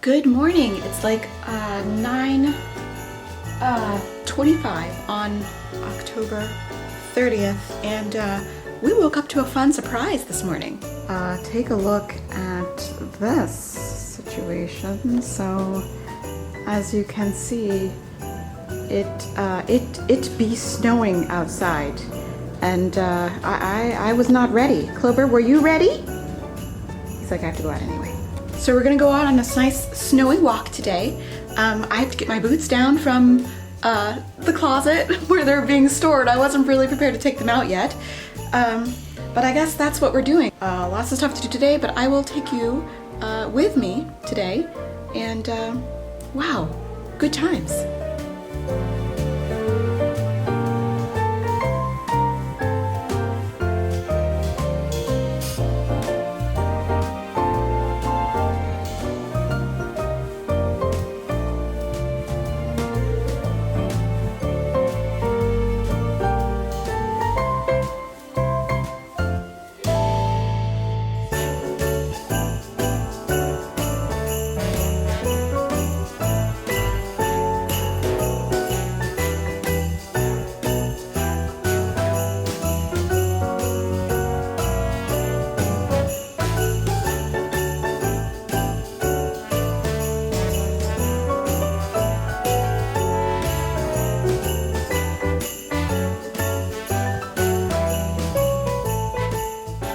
Good morning. It's like 9:25 on October 30th, and we woke up to a fun surprise this morning. Take a look at this situation. So, as you can see, it be snowing outside, and I was not ready. Clover, were you ready? He's like, I have to go out anyway. So we're gonna go out on this nice snowy walk today. I have to get my boots down from the closet where they're being stored. I wasn't really prepared to take them out yet. But I guess that's what we're doing. Lots of stuff to do today, but I will take you with me today. And wow, good times.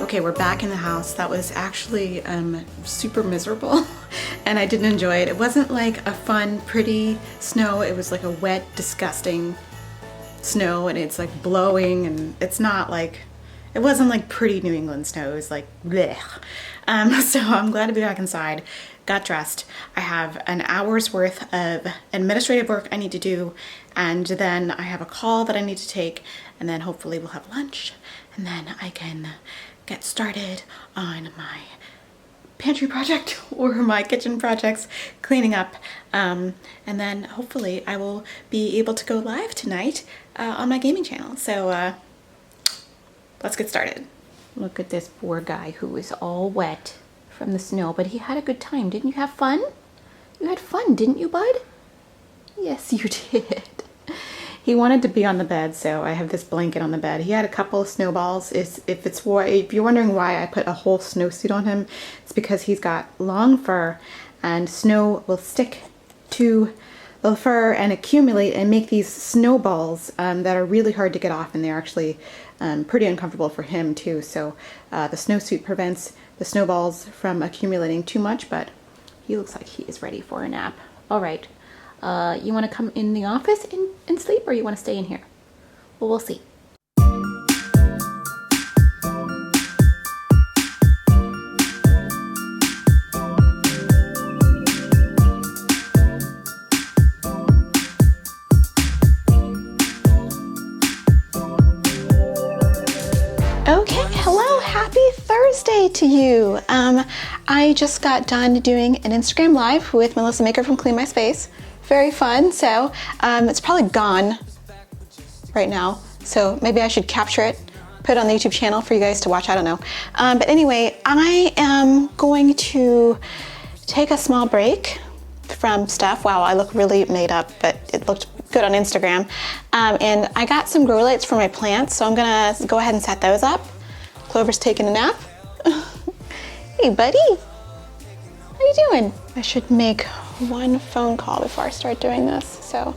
Okay, we're back in the house. That was actually super miserable and I didn't enjoy it. It wasn't like a fun, pretty snow. It was like a wet, disgusting snow, and it's like blowing, and it's not like, it wasn't like pretty New England snow. It was like bleh. So I'm glad to be back inside. Got dressed. I have an hour's worth of administrative work I need to do, and then I have a call that I need to take, and then hopefully we'll have lunch, and then I can get started on my pantry project or my kitchen projects, cleaning up, and then hopefully I will be able to go live tonight on my gaming channel. So let's get started. Look at this poor guy who is all wet from the snow, but he had a good time. Didn't you have fun? You had fun, didn't you, bud? Yes, you did. He wanted to be on the bed, so I have this blanket on the bed. He had a couple of snowballs. If you're wondering why I put a whole snowsuit on him, it's because he's got long fur, and snow will stick to the fur and accumulate and make these snowballs that are really hard to get off, and they're actually pretty uncomfortable for him too. So the snowsuit prevents the snowballs from accumulating too much, but he looks like he is ready for a nap. All right. You want to come in the office and sleep, or you want to stay in here? Well, we'll see. Okay, hello, happy Thursday to you. I just got done doing an Instagram Live with Melissa Maker from Clean My Space. Very fun. So it's probably gone right now, so maybe I should capture it, put it on the YouTube channel for you guys to watch. I don't know. But anyway, I am going to take a small break from stuff. Wow, I look really made up, but it looked good on Instagram. And I got some grow lights for my plants, so I'm gonna go ahead and set those up. Clover's taking a nap. Hey buddy, how you doing? I should make one phone call before I start doing this, so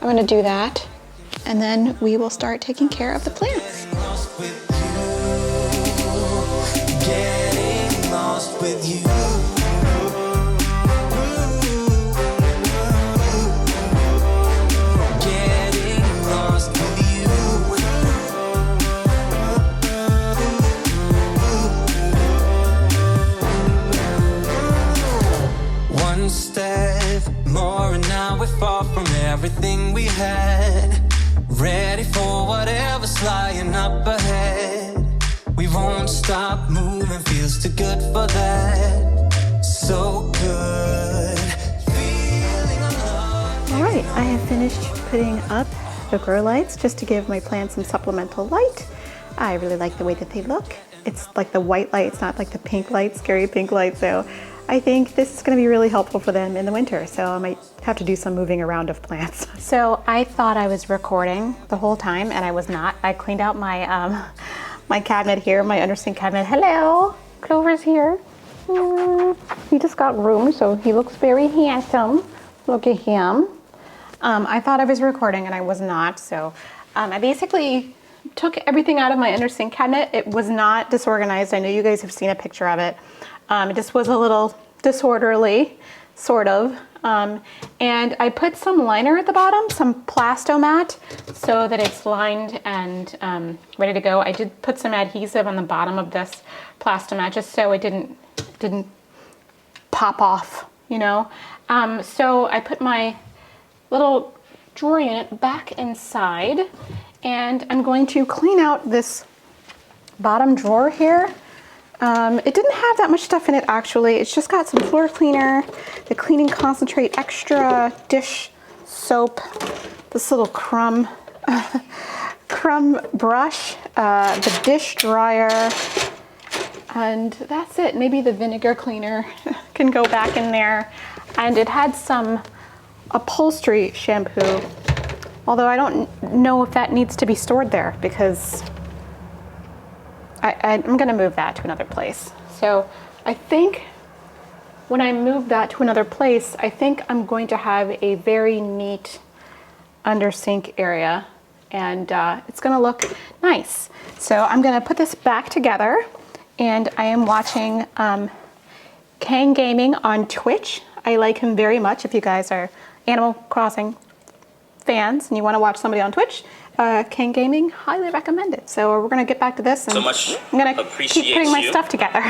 I'm gonna do that, and then we will start taking care of the plants. Getting lost with you. Far from everything we had, ready for whatever's lying up ahead. We won't stop moving, feels too good for that. So good. Feeling alive. All right, I have finished putting up the grow lights just to give my plants some supplemental light. I really like the way that they look. It's like the white light, it's not like the pink light, scary pink light, so I think this is going to be really helpful for them in the winter, so I might have to do some moving around of plants. So I thought I was recording the whole time, and I was not. I cleaned out my my cabinet here, my under sink cabinet. Hello, Clover's here. He just got room, so he looks very handsome. Look at him. I thought I was recording, and I was not. So I basically took everything out of my under sink cabinet. It was not disorganized. I know you guys have seen a picture of it. It just was a little disorderly, sort of. And I put some liner at the bottom, some Plastomat, so that it's lined and ready to go. I did put some adhesive on the bottom of this Plastomat just so it didn't pop off, you know. So I put my little drawer unit back inside, and I'm going to clean out this bottom drawer here. It didn't have that much stuff in it, actually. It's just got some floor cleaner, the cleaning concentrate, extra dish soap, this little crumb brush, the dish dryer, and that's it. Maybe the vinegar cleaner can go back in there. And it had some upholstery shampoo, although I don't know if that needs to be stored there because I'm gonna move that to another place. So I think when I move that to another place, I think I'm going to have a very neat under sink area, and it's gonna look nice. So I'm gonna put this back together, and I am watching Kang Gaming on Twitch. I like him very much. If you guys are Animal Crossing fans and you wanna watch somebody on Twitch, Kang Gaming, highly recommend it. So we're gonna get back to this, and so much I'm gonna keep putting my stuff together.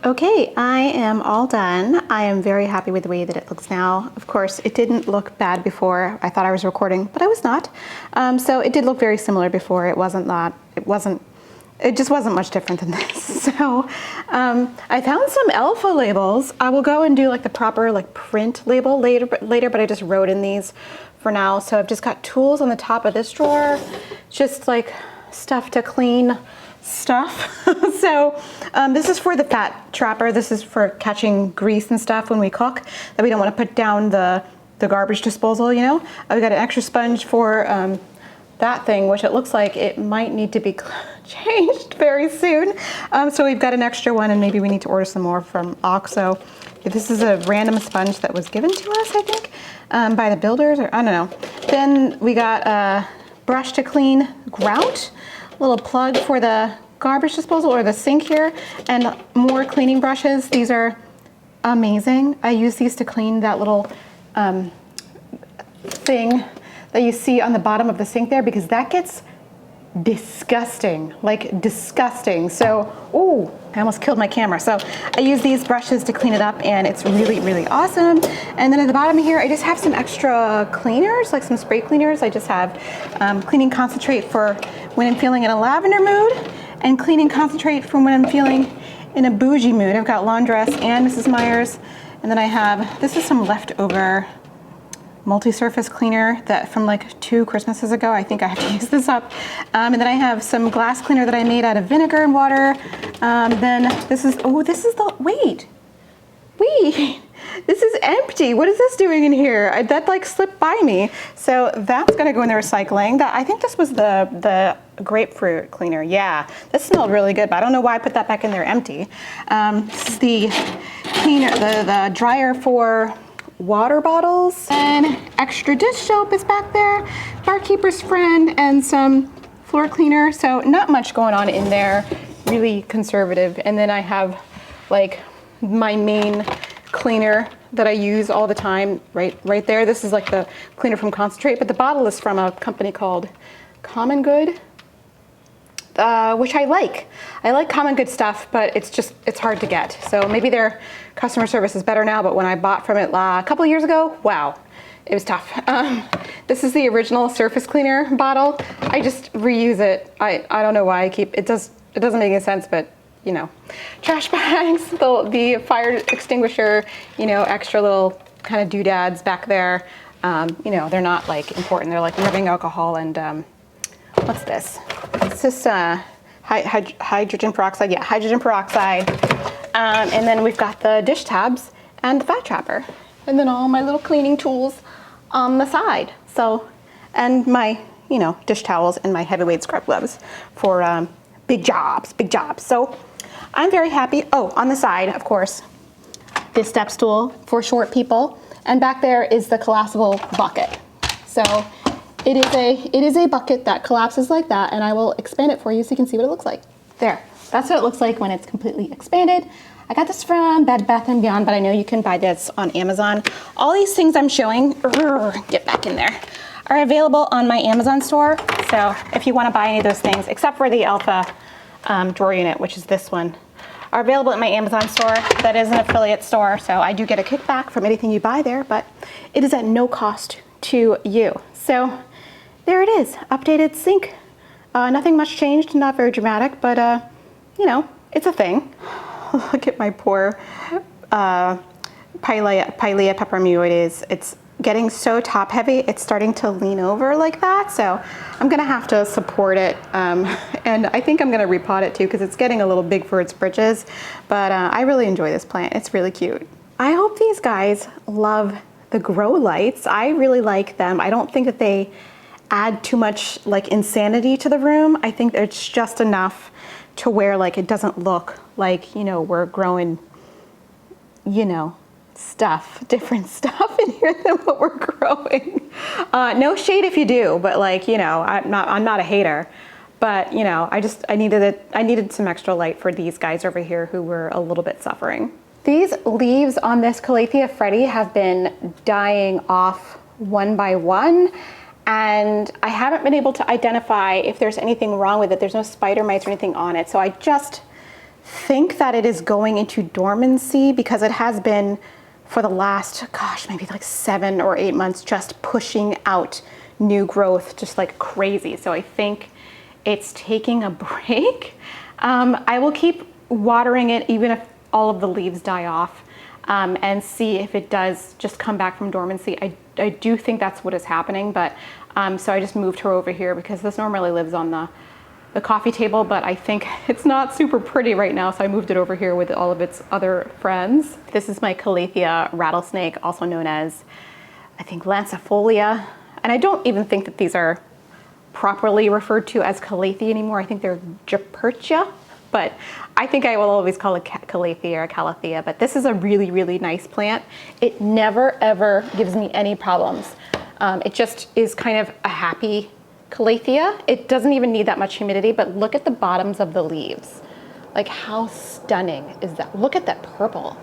Okay, I am all done. I am very happy with the way that it looks now. Of course, it didn't look bad before. I thought I was recording, but I was not. So it did look very similar before. It just wasn't much different than this. So I found some alpha labels. I will go and do like the proper like print label later, but I just wrote in these for now. So I've just got tools on the top of this drawer, just like stuff to clean stuff. So this is for the fat trapper. This is for catching grease and stuff when we cook that we don't want to put down the garbage disposal, you know. I've got an extra sponge for that thing, which it looks like it might need to be changed very soon. So we've got an extra one, and maybe we need to order some more from OXO. This is a random sponge that was given to us, I think, by the builders, or I don't know. Then we got a brush to clean grout, little plug for the garbage disposal or the sink here, and more cleaning brushes. These are amazing. I use these to clean that little thing that you see on the bottom of the sink there, because that gets disgusting, like disgusting. So, ooh, I almost killed my camera. So I use these brushes to clean it up, and it's really, really awesome. And then at the bottom here, I just have some extra cleaners, like some spray cleaners. I just have cleaning concentrate for when I'm feeling in a lavender mood, and cleaning concentrate for when I'm feeling in a bougie mood. I've got Laundress and Mrs. Meyer's, and then I have, this is some leftover multi-surface cleaner that from like 2 Christmases ago. I think I have to use this up. And then I have some glass cleaner that I made out of vinegar and water. Then this is, oh, this is the, wait, this is empty. What is this doing in here? That like slipped by me. So that's gonna go in the recycling. I think this was the grapefruit cleaner. Yeah, this smelled really good, but I don't know why I put that back in there empty. This is the cleaner, the dryer for water bottles, and extra dish soap is back there, barkeeper's friend, and some floor cleaner. So not much going on in there, really conservative. And then I have like my main cleaner that I use all the time right there. This is like the cleaner from Concentrate, but the bottle is from a company called Common Good, which I like. I like Common Good stuff, but it's hard to get. So maybe their customer service is better now, but when I bought from it a couple of years ago, wow, it was tough. This is the original surface cleaner bottle. I just reuse it. I don't know why I keep, it doesn't make any sense, but you know, trash bags, the fire extinguisher, you know, extra little kind of doodads back there. You know, they're not like important. They're like rubbing alcohol and what's this? It's just hydrogen peroxide. Yeah, hydrogen peroxide. And then we've got the dish tabs and the fat trapper. And then all my little cleaning tools on the side. So, and my, you know, dish towels and my heavyweight scrub gloves for big jobs. So I'm very happy. Oh, on the side, of course, this step stool for short people. And back there is the collapsible bucket. So it is a bucket that collapses like that, and I will expand it for you so you can see what it looks like. There, that's what it looks like when it's completely expanded. I got this from Bed Bath & Beyond, but I know you can buy this on Amazon. All these things I'm showing, get back in there, are available on my Amazon store. So if you want to buy any of those things, except for the Alpha drawer unit, which is this one, are available at my Amazon store. That is an affiliate store, so I do get a kickback from anything you buy there, but it is at no cost to you. So there it is, updated sink. Nothing much changed, not very dramatic, but you know, it's a thing. Look at my poor Pilea peperomioides. It's getting so top heavy, it's starting to lean over like that. So I'm gonna have to support it. And I think I'm gonna repot it too because it's getting a little big for its britches. But I really enjoy this plant, it's really cute. I hope these guys love the grow lights. I really like them. I don't think that they add too much like insanity to the room. I think it's just enough to where like it doesn't look like, you know, we're growing, you know, different stuff in here than what we're growing. No shade if you do, but like, you know, I'm not a hater, but you know, I needed some extra light for these guys over here who were a little bit suffering. These leaves on this Calathea Freddy have been dying off one by one, and I haven't been able to identify if there's anything wrong with it. There's no spider mites or anything on it, so I just think that it is going into dormancy because it has been for the last, gosh, maybe like 7 or 8 months, just pushing out new growth just like crazy. So I think it's taking a break. I will keep watering it even if all of the leaves die off and see if it does just come back from dormancy. I do think that's what is happening, but so I just moved her over here because this normally lives on the coffee table, but I think it's not super pretty right now, so I moved it over here with all of its other friends. This is my Calathea rattlesnake, also known as, I think, Lancifolia. And I don't even think that these are properly referred to as Calathea anymore. I think they're Gepertia, but I think I will always call it Calathea or Calathea. But this is a really, really nice plant. It never, ever gives me any problems. It just is kind of a happy Calathea. It doesn't even need that much humidity, but look at the bottoms of the leaves. Like, how stunning is that? Look at that purple.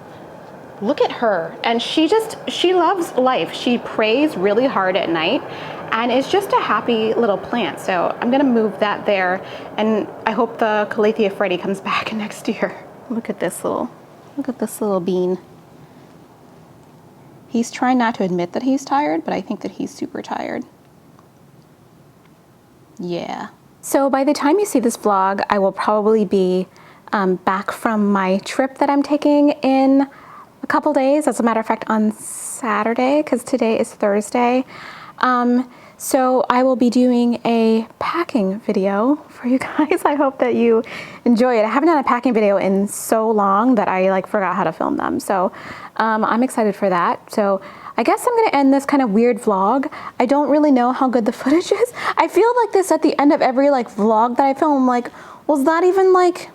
Look at her. And she loves life. She prays really hard at night and is just a happy little plant. So I'm gonna move that there, and I hope the Calathea Freddy comes back next year. Look at this little bean. He's trying not to admit that he's tired, but I think that he's super tired. Yeah. So by the time you see this vlog, I will probably be back from my trip that I'm taking in a couple days. As a matter of fact, on Saturday, because today is Thursday. So I will be doing a packing video for you guys. I hope that you enjoy it. I haven't done a packing video in so long that I like forgot how to film them. So I'm excited for that. So I guess I'm gonna end this kind of weird vlog. I don't really know how good the footage is. I feel like this at the end of every like vlog that I film. I'm like, was that even like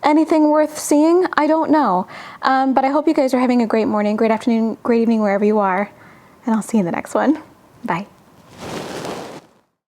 anything worth seeing? I don't know. But I hope you guys are having a great morning, great afternoon, great evening, wherever you are. And I'll see you in the next one. Bye.